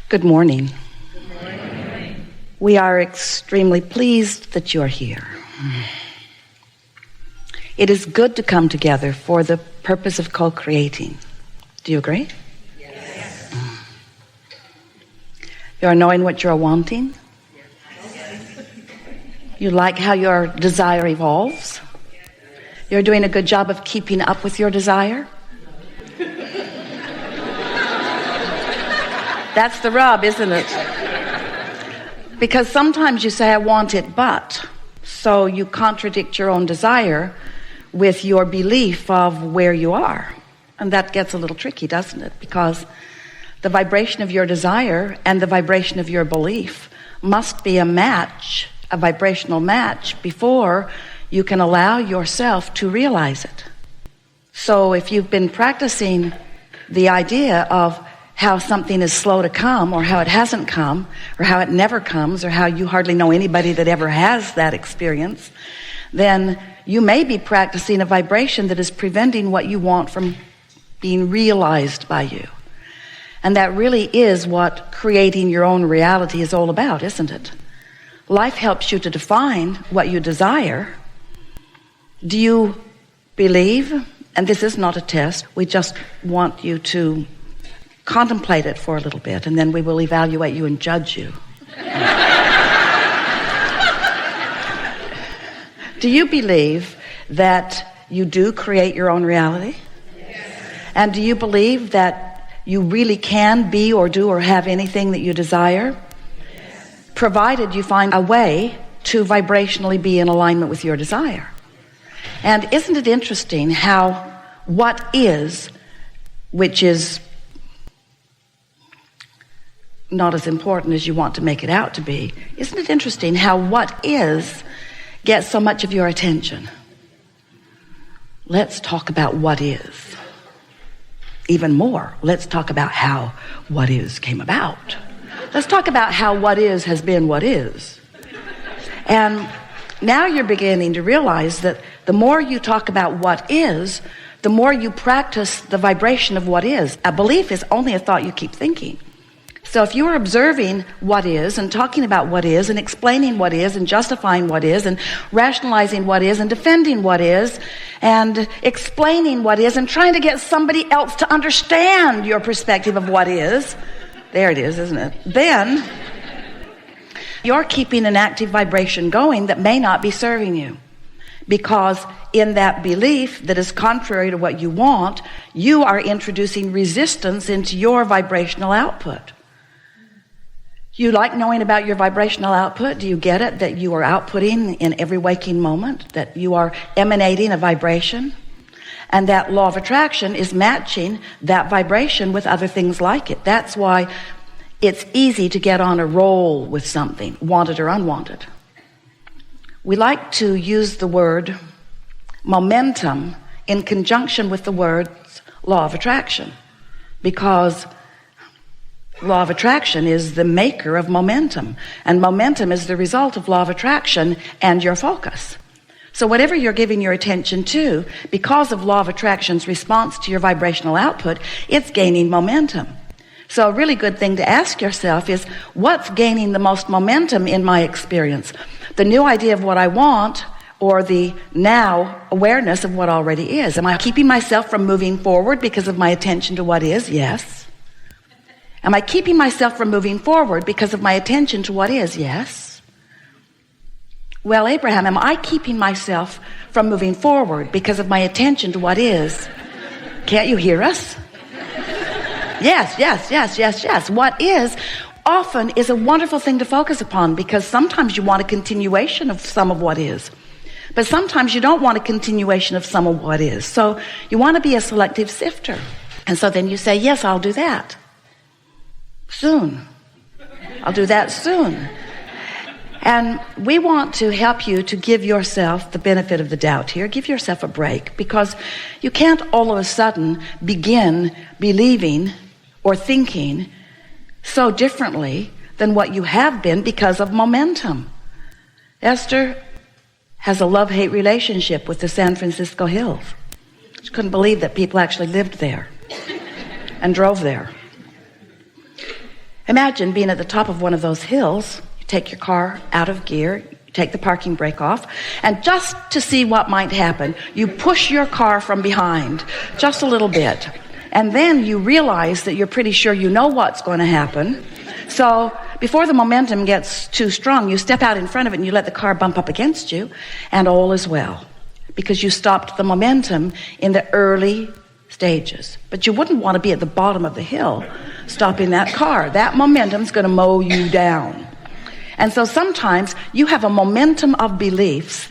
Good morning. Good morning. We are extremely pleased that you're here. It is good to come together for the purpose of co-creating. Do you agree? Yes. You are knowing what you're wanting? Yes. You like how your desire evolves? You're doing a good job of keeping up with your desire? That's the rub, isn't it? Because sometimes you say, I want it, but. So you contradict your own desire with your belief of where you are. And that gets a little tricky, doesn't it? Because the vibration of your desire and the vibration of your belief must be a match, a vibrational match, before you can allow yourself to realize it. So if you've been practicing the idea of how something is slow to come, or how it hasn't come, or how it never comes, or how you hardly know anybody that ever has that experience, then you may be practicing a vibration that is preventing what you want from being realized by you. And that really is what creating your own reality is all about, isn't it? Life helps you to define what you desire. Do you believe, and this is not a test, we just want you to contemplate it for a little bit, and then we will evaluate you and judge you. Do you believe that you do create your own reality? Yes. And do you believe that you really can be or do or have anything that you desire? Yes. Provided you find a way to vibrationally be in alignment with your desire. And isn't it interesting how what is, which is not as important as you want to make it out to be, isn't it interesting how what is gets so much of your attention? Let's talk about what is. Even more, let's talk about how what is came about. Let's talk about how what is has been what is. And now you're beginning to realize that the more you talk about what is, the more you practice the vibration of what is. A belief is only a thought you keep thinking. So if you are observing what is and talking about what is and explaining what is and justifying what is and rationalizing what is and defending what is and explaining what is and trying to get somebody else to understand your perspective of what is, there it is, isn't it? Then you're keeping an active vibration going that may not be serving you. Because in that belief that is contrary to what you want, you are introducing resistance into your vibrational output. You like knowing about your vibrational output? Do you get it? That you are outputting in every waking moment, that you are emanating a vibration, and that law of attraction is matching that vibration with other things like it. That's why it's easy to get on a roll with something, wanted or unwanted. We like to use the word momentum in conjunction with the words law of attraction, because law of attraction is the maker of momentum, and momentum is the result of law of attraction and your focus. So whatever you're giving your attention to, because of law of attraction's response to your vibrational output, it's gaining momentum. So a really good thing to ask yourself is, what's gaining the most momentum in my experience? The new idea of what I want, or the now awareness of what already is? Am I keeping myself from moving forward because of my attention to what is? Yes. Am I keeping myself from moving forward because of my attention to what is? Yes. Well, Abraham, am I keeping myself from moving forward because of my attention to what is? Can't you hear us? Yes. What is often is a wonderful thing to focus upon, because sometimes you want a continuation of some of what is. But sometimes you don't want a continuation of some of what is. So you want to be a selective sifter. And so then you say, yes, I'll do that. Soon. I'll do that soon. And we want to help you to give yourself the benefit of the doubt here. Give yourself a break, because you can't all of a sudden begin believing or thinking so differently than what you have been because of momentum. Esther has a love-hate relationship with the San Francisco Hills. She couldn't believe that people actually lived there and drove there. Imagine being at the top of one of those hills. You take your car out of gear, you take the parking brake off, and just to see what might happen, you push your car from behind just a little bit. And then you realize that you're pretty sure you know what's going to happen. So before the momentum gets too strong, you step out in front of it and you let the car bump up against you, and all is well, because you stopped the momentum in the early stages. But you wouldn't want to be at the bottom of the hill stopping that car. That momentum's going to mow you down. And so sometimes you have a momentum of beliefs.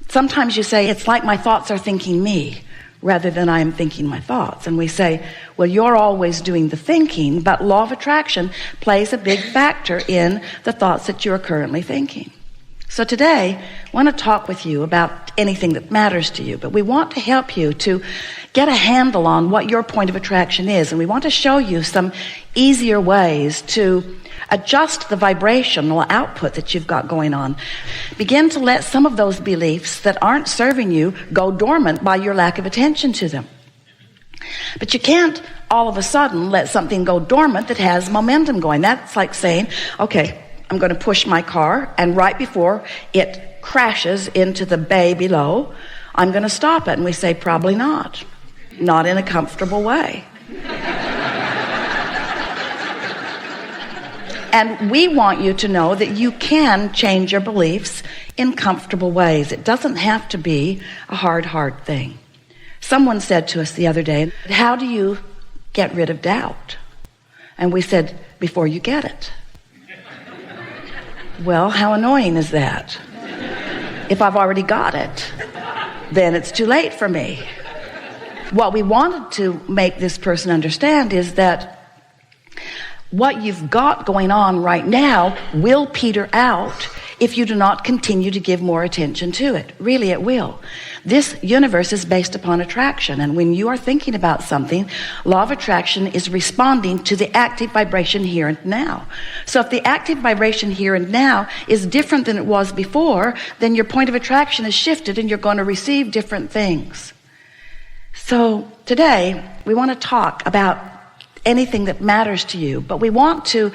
Sometimes you say, it's like my thoughts are thinking me rather than I am thinking my thoughts. And we say, well, you're always doing the thinking, but law of attraction plays a big factor in the thoughts that you're currently thinking. So today, I want to talk with you about anything that matters to you, but we want to help you to get a handle on what your point of attraction is, and we want to show you some easier ways to adjust the vibrational output that you've got going on. Begin to let some of those beliefs that aren't serving you go dormant by your lack of attention to them. But you can't all of a sudden let something go dormant that has momentum going. That's like saying, okay, I'm going to push my car, and right before it crashes into the bay below, I'm going to stop it. And we say, probably not. Not in a comfortable way. And we want you to know that you can change your beliefs in comfortable ways. It doesn't have to be a hard thing. Someone said to us the other day, how do you get rid of doubt? And we said, before you get it. Well, how annoying is that? If I've already got it, then it's too late for me. What we wanted to make this person understand is that what you've got going on right now will peter out if you do not continue to give more attention to it. Really, it will. This universe is based upon attraction, and when you are thinking about something, law of attraction is responding to the active vibration here and now. So if the active vibration here and now is different than it was before, then your point of attraction is shifted and you're going to receive different things. So today, we want to talk about anything that matters to you, but we want to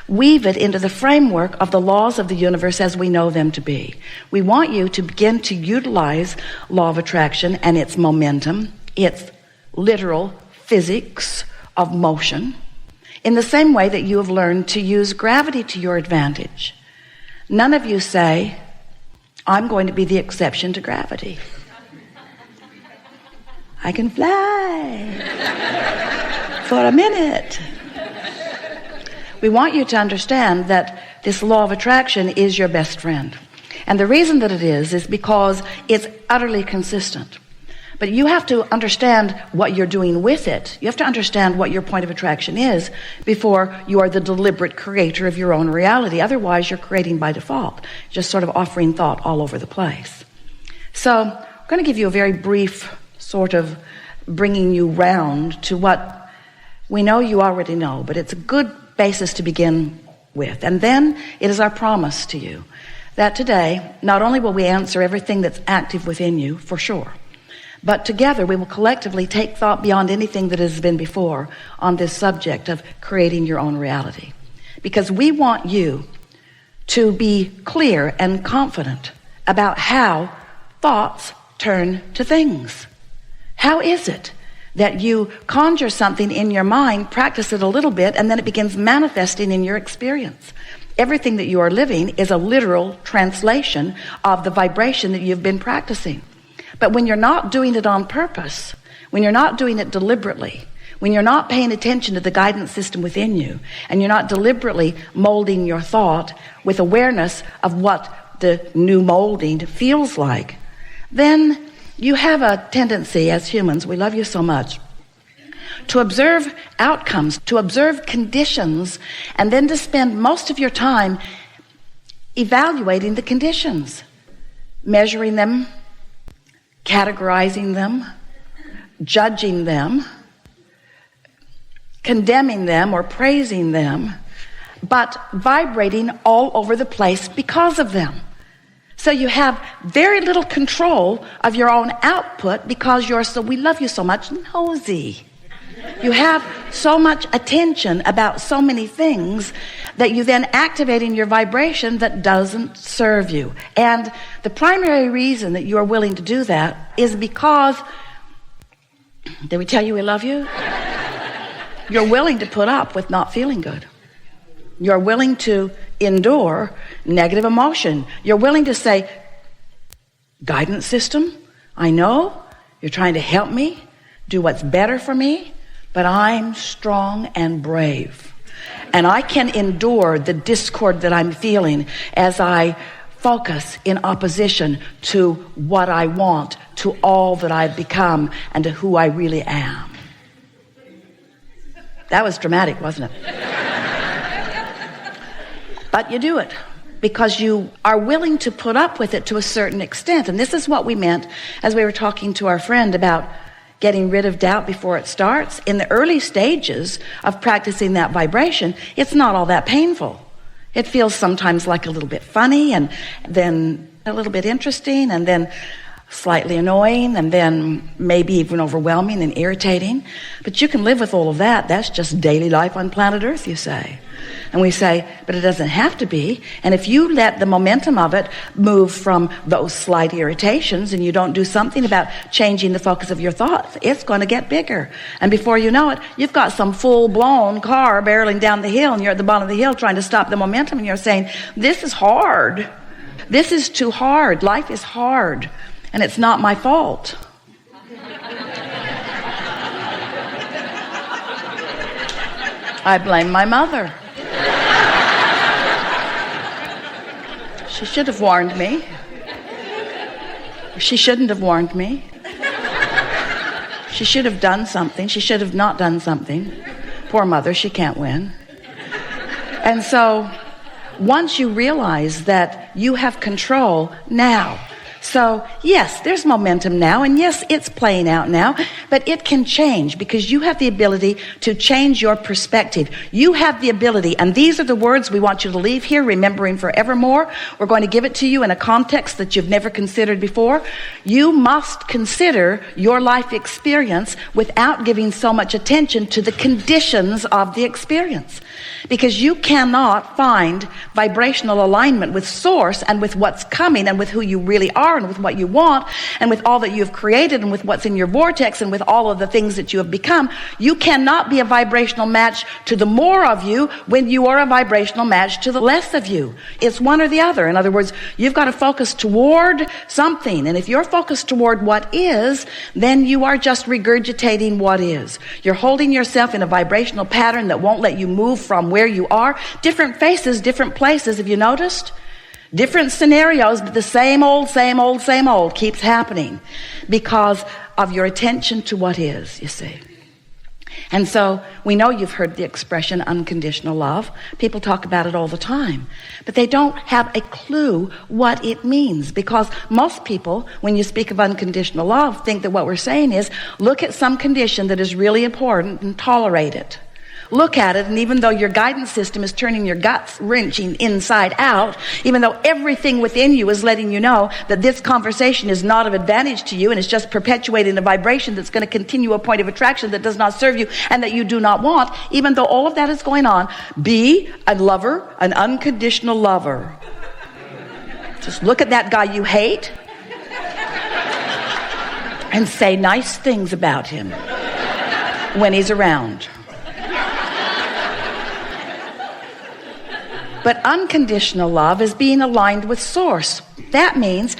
weave it into the framework of the laws of the universe as we know them to be. We want you to begin to utilize law of attraction and its momentum, its literal physics of motion, in the same way that you have learned to use gravity to your advantage. None of you say, I'm going to be the exception to gravity. I can fly for a minute. We want you to understand that this law of attraction is your best friend. And the reason that it is because it's utterly consistent. But you have to understand what you're doing with it. You have to understand what your point of attraction is before you are the deliberate creator of your own reality. Otherwise, you're creating by default, just sort of offering thought all over the place. So I'm going to give you a very brief sort of bringing you round to what we know you already know, but it's a good basis to begin with. And then it is our promise to you that today, not only will we answer everything that's active within you, for sure, but together we will collectively take thought beyond anything that has been before on this subject of creating your own reality. Because we want you to be clear and confident about how thoughts turn to things. How is it that you conjure something in your mind, practice it a little bit, and then it begins manifesting in your experience? Everything that you are living is a literal translation of the vibration that you've been practicing. But when you're not doing it on purpose, when you're not doing it deliberately, when you're not paying attention to the guidance system within you, and you're not deliberately molding your thought with awareness of what the new molding feels like, then you have a tendency as humans, we love you so much, to observe outcomes, to observe conditions, and then to spend most of your time evaluating the conditions, measuring them, categorizing them, judging them, condemning them or praising them, but vibrating all over the place because of them. So you have very little control of your own output because you're so, we love you so much, nosy. You have so much attention about so many things that you then activate in your vibration that doesn't serve you. And the primary reason that you are willing to do that is because, did we tell you we love you? You're willing to put up with not feeling good. You're willing to endure negative emotion. You're willing to say, guidance system, I know you're trying to help me do what's better for me, but I'm strong and brave. And I can endure the discord that I'm feeling as I focus in opposition to what I want, to all that I've become, and to who I really am. That was dramatic, wasn't it? But you do it because you are willing to put up with it to a certain extent. And this is what we meant as we were talking to our friend about getting rid of doubt before it starts. In the early stages of practicing that vibration, it's not all that painful. It feels sometimes like a little bit funny, and then a little bit interesting, and then slightly annoying, and then maybe even overwhelming and irritating. But you can live with all of that. That's just daily life on planet Earth, you say. And we say, but it doesn't have to be. And if you let the momentum of it move from those slight irritations and you don't do something about changing the focus of your thoughts, it's going to get bigger. And before you know it, you've got some full-blown car barreling down the hill, and you're at the bottom of the hill trying to stop the momentum, and you're saying, this is hard. This is too hard. Life is hard. And it's not my fault. I blame my mother. She should have warned me. She shouldn't have warned me. She should have done something. She should have not done something. Poor mother, she can't win. And so once you realize that you have control now, so yes, there's momentum now, and yes, it's playing out now, but it can change because you have the ability to change your perspective. You have the ability, and these are the words we want you to leave here remembering forevermore. We're going to give it to you in a context that you've never considered before. You must consider your life experience without giving so much attention to the conditions of the experience, because you cannot find vibrational alignment with source and with what's coming and with who you really are and with what you want and with all that you've created and with what's in your vortex and with all of the things that you have become. You cannot be a vibrational match to the more of you when you are a vibrational match to the less of you. It's one or the other. In other words, you've got to focus toward something. And if you're focused toward what is, then you are just regurgitating what is. You're holding yourself in a vibrational pattern that won't let you move from where you are. Different faces, different places. Have you noticed? Different scenarios, but the same old keeps happening because of your attention to what is, you see. And so we know you've heard the expression unconditional love. People talk about it all the time, but they don't have a clue what it means, because most people, when you speak of unconditional love, think that what we're saying is look at some condition that is really important and tolerate it. Look at it, and even though your guidance system is turning your guts wrenching inside out, even though everything within you is letting you know that this conversation is not of advantage to you and it's just perpetuating a vibration that's going to continue a point of attraction that does not serve you and that you do not want, even though all of that is going on, be a lover, an unconditional lover. Just look at that guy you hate and say nice things about him when he's around. But unconditional love is being aligned with source. That means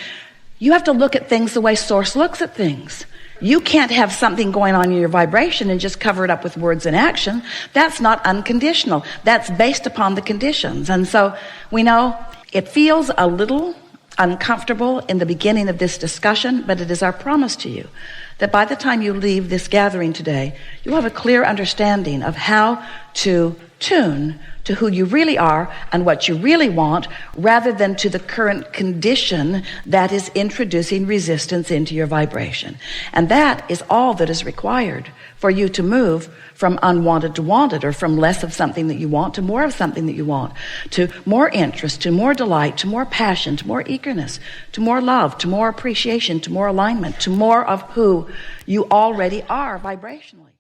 you have to look at things the way source looks at things. You can't have something going on in your vibration and just cover it up with words and action. That's not unconditional. That's based upon the conditions. And so we know it feels a little uncomfortable in the beginning of this discussion, but it is our promise to you that by the time you leave this gathering today, you'll have a clear understanding of how to tune to who you really are and what you really want, rather than to the current condition that is introducing resistance into your vibration. And that is all that is required for you to move from unwanted to wanted, or from less of something that you want to more of something that you want, to more interest, to more delight, to more passion, to more eagerness, to more love, to more appreciation, to more alignment, to more of who you already are vibrationally.